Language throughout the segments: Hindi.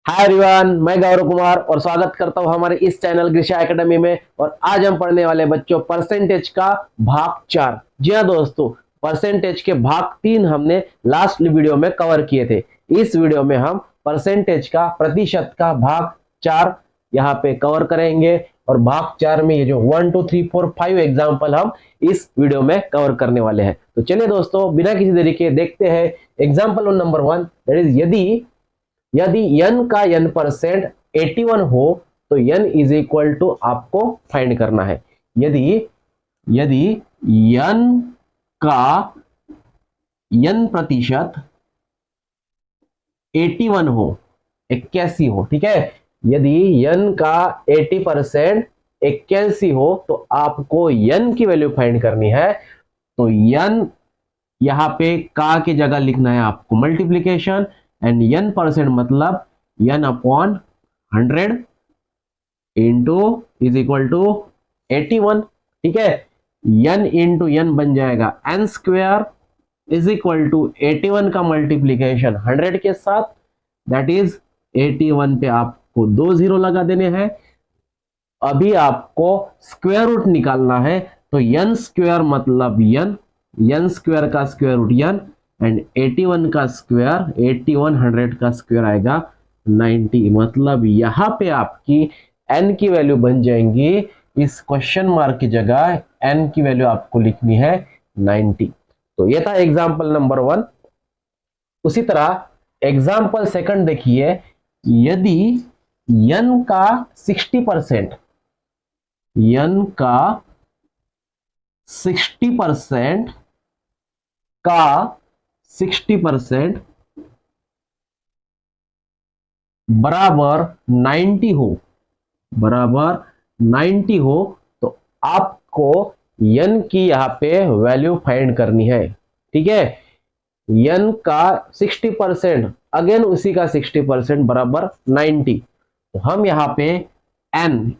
हाय एवरीवन, मैं गौरव कुमार और स्वागत करता हूं हमारे इस चैनल ग्रीशा एकेडमी में। और आज हम पढ़ने वाले बच्चों परसेंटेज का भाग 4। जी हाँ दोस्तों, परसेंटेज के भाग 3 हमने लास्ट वीडियो में कवर किए थे। इस वीडियो में हम परसेंटेज का प्रतिशत का भाग 4 यहाँ पे कवर करेंगे। और भाग 4 में ये जो 1 2 3 4 5 एग्जाम्पल हम इस वीडियो में कवर करने वाले हैं। तो चलिए दोस्तों, बिना किसी देरी के देखते हैं एग्जाम्पल नंबर 1। दैट इज यदि n का n% 81 हो तो n इज इक्वल टू आपको फाइंड करना है। यदि n का n% 81 हो, 81 हो, ठीक है। यदि n का 80% 81 हो तो आपको n की वैल्यू फाइंड करनी है। तो n यहां पे का की जगह लिखना है आपको मल्टीप्लीकेशन, एंड n% मतलब n upon 100 into is equal to 81, ठीक है। n इंटू n बन जाएगा n square is equal to 81 का मल्टीप्लीकेशन 100 के साथ, दैट इज 81 पे आपको 2 0 लगा देने हैं। अभी आपको स्क्वायर रूट निकालना है, तो n स्क्वायर मतलब n स्क्वायर का स्क्वायर रूट n, एंड 81 का स्क्वायर 81 100 का स्क्वायर आएगा 90। मतलब यहां पे आपकी n की वैल्यू बन जाएंगी, इस क्वेश्चन मार्क की जगह n की वैल्यू आपको लिखनी है 90। तो ये था एग्जांपल नंबर 1। उसी तरह एग्जांपल सेकंड देखिए। यदि n का 60% n का 60% का 60% बराबर 90 हो तो आपको n की यहां पे वैल्यू फाइंड करनी है, ठीक है। n का 60% अगेन उसी का 60% बराबर 90। तो हम यहां पे n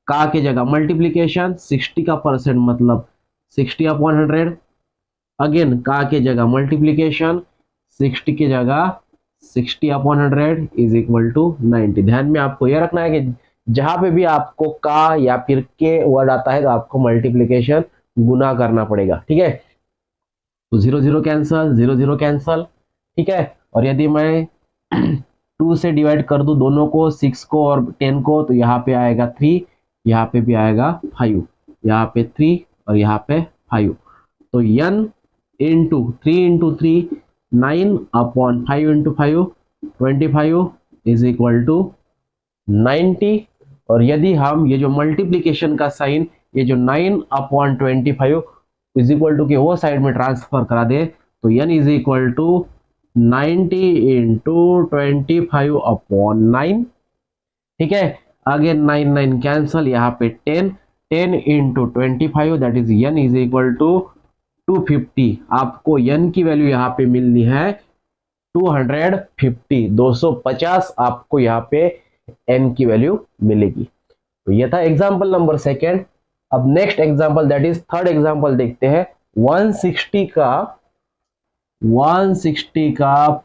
का की जगह मल्टीप्लीकेशन 60 का परसेंट मतलब 60 अपॉन 100, अगेन का के जगह मल्टीप्लीकेशन 60 की जगह 60 अपॉन 100 इज इक्वल टू 90। ध्यान में आपको यह रखना है कि जहां पे भी आपको का या फिर के वर्ड आता है तो आपको मल्टीप्लीकेशन गुना करना पड़ेगा, ठीक है। तो 0 0 कैंसल, 0 0 कैंसल, ठीक है। और यदि मैं 2 से डिवाइड कर दूं दोनों को, 6 को और 10 को, तो यहाँ पे आएगा 3, यहाँ पे भी आएगा 5, यहाँ पे 3 और यहाँ पे 5। तो n into 3 into 3 9 upon 5 into 5 25 is equal to 90। और यदि हम ये जो मल्टीप्लीकेशन का साइन, ये जो 9 अपॉन 25 इज इक्वल टू के वो साइड में ट्रांसफर करा दे, तो n is equal to 90 into 25 upon 9, ठीक है। अगेन 9 9 कैंसल, यहाँ पे 10 into 25 that is n is equal to 250। आपको n की वैल्यू यहाँ पे मिलनी है 250, 250 आपको यहाँ पे n की वैल्यू मिलेगी। तो ये था एग्जांपल नंबर सेकेंड। अब next example that is third example देखते हैं। 160 का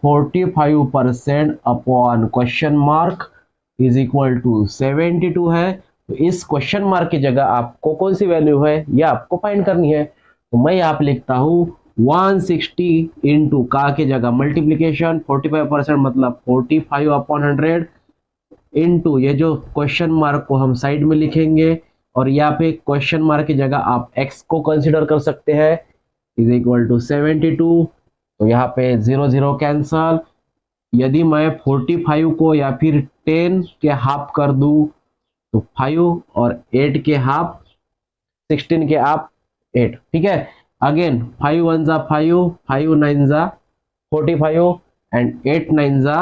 45% upon question mark is equal to 72 है। तो इस क्वेश्चन मार्क की जगह आपको कौन सी वैल्यू है यह आपको फाइंड करनी है। तो मैं यहाँ पे लिखता हूं 160 इंटू का के जगह मल्टीप्लीकेशन 45% मतलब 45 अपॉन 100 इंटू ये जो क्वेश्चन मार्क को हम साइड में लिखेंगे, और यहाँ पे क्वेश्चन मार्क की जगह आप x को कंसीडर कर सकते हैं, इज इक्वल टू 72। तो यहाँ पे 0 0 कैंसल। यदि मैं 45 को या फिर 10 के हाफ कर दूं तो 5 और 8 के हाफ 16 के हाफ 8, ठीक है। अगेन 5 1 जा 5, 5 9 जा 45 एंड 8 9 जा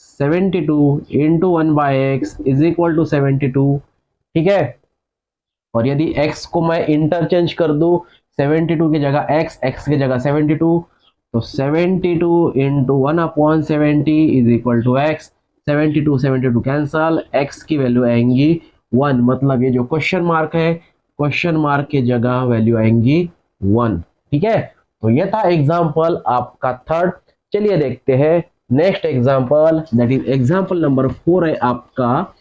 72 into 1 by x is equal to 72, ठीक है। और यदि x को मैं इंटरचेंज कर दूं 72 की जगह x की जगह 72, तो 72 into 1 upon 70 is equal to x। 72 cancel, x की वैल्यू आएंगी 1, मतलब ये जो क्वेश्चन मार्क है क्वेश्चन मार्क की जगह वैल्यू आएंगी 1, ठीक है। तो ये था एग्जाम्पल आपका थर्ड। चलिए देखते हैं next example, that is example number 4 है आपका।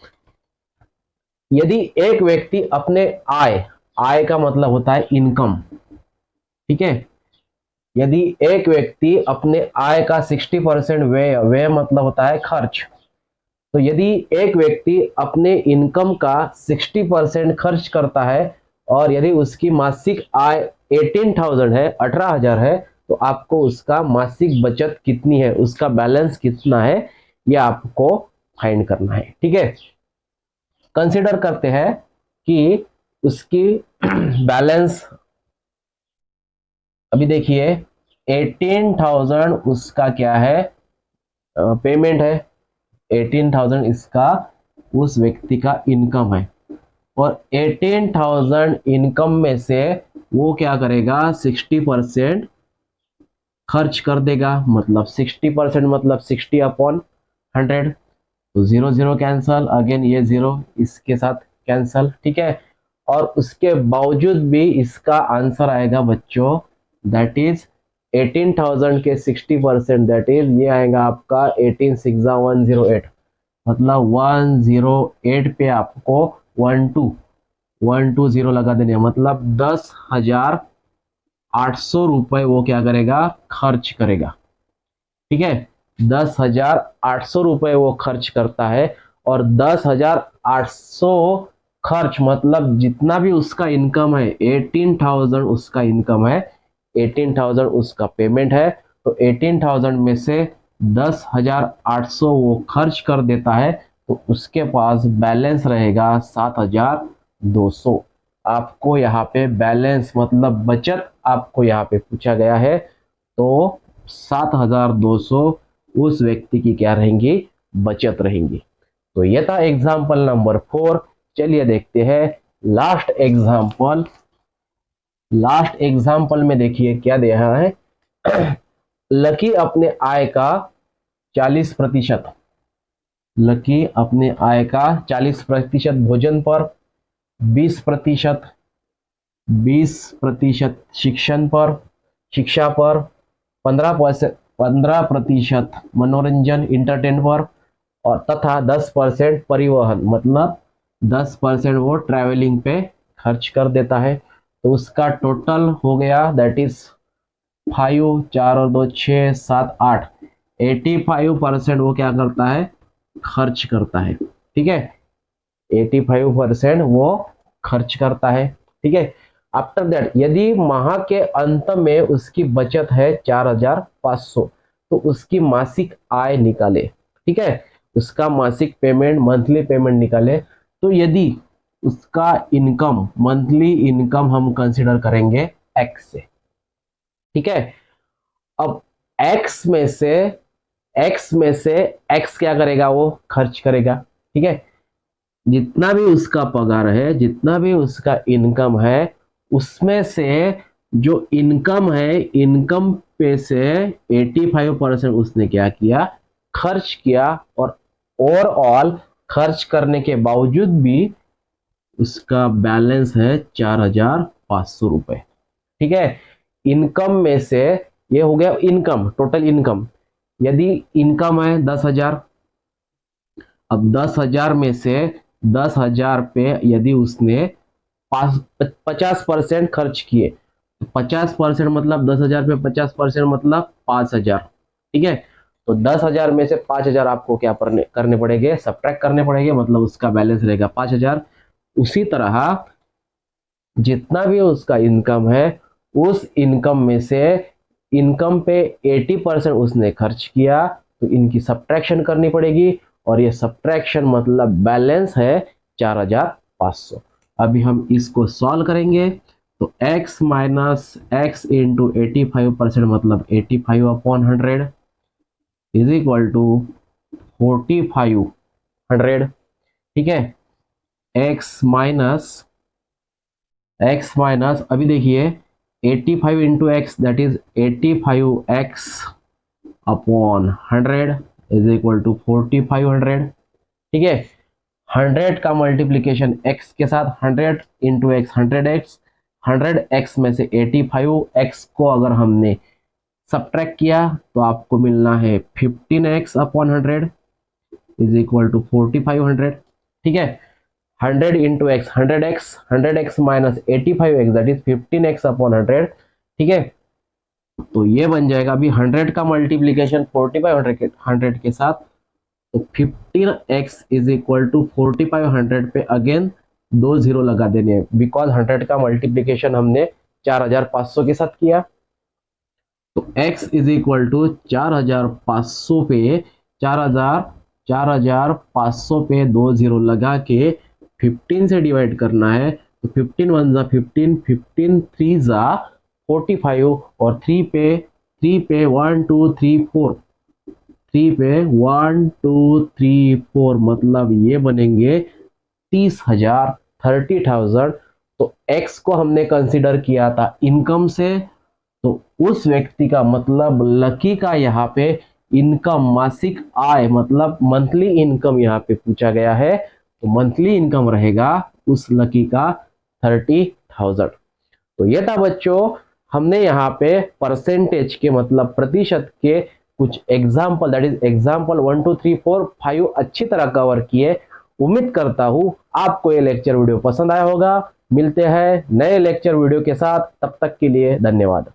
यदि एक व्यक्ति अपने आय, आय का मतलब होता है इनकम, ठीक है, यदि एक व्यक्ति अपने आय का 60% व्यय, व्यय मतलब होता है खर्च, तो यदि एक व्यक्ति अपने इनकम का 60% खर्च करता है और यदि उसकी मासिक आय 18,000 है, 18,000 है, तो आपको उसका मासिक बचत कितनी है, उसका बैलेंस कितना है, ये आपको फाइंड करना है। ठीक है, कंसिडर करते हैं कि उसकी बैलेंस, अभी देखिए 18,000 उसका क्या है, पेमेंट है, 18,000 इसका उस व्यक्ति का इनकम है, और 18,000 इनकम में से वो क्या करेगा, 60% खर्च कर देगा, मतलब 60% मतलब 60/100, तो 0 0 कैंसल, अगेन ये 0 इसके साथ कैंसल। ठीक है, और उसके बावजूद भी इसका आंसर आएगा बच्चों, दैट इज 18,000 के 60%, दैट इज ये आएगा आपका 18 6 108, मतलब 108 पे आपको 120 लगा देने, मतलब 10,800 रुपए वो क्या करेगा, खर्च करेगा। ठीक है, 10,800 रुपए वो खर्च करता है, और 10,800 खर्च मतलब जितना भी उसका इनकम है, 18,000 उसका इनकम है, 18,000 उसका पेमेंट है, तो 18,000 में से 10,800 वो खर्च कर देता है, तो उसके पास बैलेंस रहेगा 7,200। आपको यहाँ पे बैलेंस मतलब बचत आपको यहाँ पे पूछा गया है, तो 7,200 उस व्यक्ति की क्या रहेंगी, बचत रहेंगी। तो ये था एग्जाम्पल नंबर 4। चलिए देखते हैं लास्ट एग्जाम्पल। लास्ट एग्जाम्पल में देखिए क्या दिया है। लकी अपने आय का 40%, लकी अपने आय का 40% भोजन पर, 20% 20% शिक्षण पर, शिक्षा पर, 15% मनोरंजन इंटरटेन पर, और तथा 10% परिवहन मतलब 10% वो ट्रैवलिंग पे खर्च कर देता है। तो उसका टोटल हो गया, दैट इज 5 4 और 2 6 7 8, 85% वो क्या करता है, खर्च करता है। ठीक है, 85% वो खर्च करता है। ठीक है, आफ्टर दैट यदि माह के अंत में उसकी बचत है 4,500, तो उसकी मासिक आय निकाले। ठीक है, उसका मासिक पेमेंट, मंथली पेमेंट निकाले। तो यदि उसका इनकम, मंथली इनकम हम कंसिडर करेंगे एक्स से। ठीक है, अब एक्स में से, एक्स में से एक्स क्या करेगा, वो खर्च करेगा। ठीक है, जितना भी उसका पगार है, जितना भी उसका इनकम है, उसमें से जो इनकम है, इनकम पे से 85% उसने क्या किया, खर्च किया, और ओवरऑल खर्च करने के बावजूद भी उसका बैलेंस है 4,500 रुपए। ठीक है, इनकम में से, ये हो गया इनकम, टोटल इनकम। यदि इनकम है 10,000, अब 10,000 में से 10,000 पे यदि उसने 50% खर्च किए, तो 50% मतलब 10,000 पे 50% मतलब 5,000। ठीक है, तो 10,000 में से 5,000 आपको क्या करने पड़ेंगे, सब्ट्रैक्ट करने पड़ेंगे, मतलब उसका बैलेंस रहेगा 5,000। उसी तरह जितना भी उसका इनकम है, उस इनकम में से इनकम पे 80% उसने खर्च किया, तो इनकी सब्ट्रैक्शन करनी पड़ेगी, और ये सब्ट्रैक्शन मतलब बैलेंस है 4,500। अभी हम इसको सॉल्व करेंगे, तो x माइनस एक्स इंटू 85% मतलब 85/100 इज इक्वल टू 4,500। ठीक है, x माइनस अभी देखिए 85 into x, that is 85x upon 100 is equal to 4,500। ठीक है, 100 का मल्टीप्लीकेशन x के साथ, 100 इंटू एक्स 100x, 100x में से 85x को अगर हमने सब्ट्रैक्ट किया तो आपको मिलना है 15x upon 100 is equal to 4500। ठीक है, 100 into x 100x minus 85x that is 15x upon 100। ठीक है, तो ये बन जाएगा अभी 100 का मल्टीप्लीकेशन 4500 के साथ, तो 15x इज इक्वल टू 4500 पे अगेन 2 जीरो लगा देने हैं बिकॉज 100 का मल्टीप्लीकेशन हमने 4500 के साथ किया। तो x इज इक्वल टू 4500 पे 4500 पे 2 जीरो लगा के 15 से डिवाइड करना है। तो 15 1 जा 15, 15 3 जा 45 और 3 पे 1 2 3 4, 3 पे 1 2 3 4 मतलब ये बनेंगे 30,000 30,000। तो x को हमने कंसिडर किया था इनकम से, तो उस व्यक्ति का मतलब लकी का यहाँ पे इनकम मासिक आय मतलब मंथली इनकम यहाँ पे पूछा गया है, तो मंथली इनकम रहेगा उस लकी का 30,000। तो ये था बच्चों, हमने यहाँ पे परसेंटेज के मतलब प्रतिशत के कुछ एग्जाम्पल दैट इज एग्जाम्पल 1 2 3 4 5 अच्छी तरह कवर किए। उम्मीद करता हूं आपको ये लेक्चर वीडियो पसंद आया होगा। मिलते हैं नए लेक्चर वीडियो के साथ, तब तक के लिए धन्यवाद।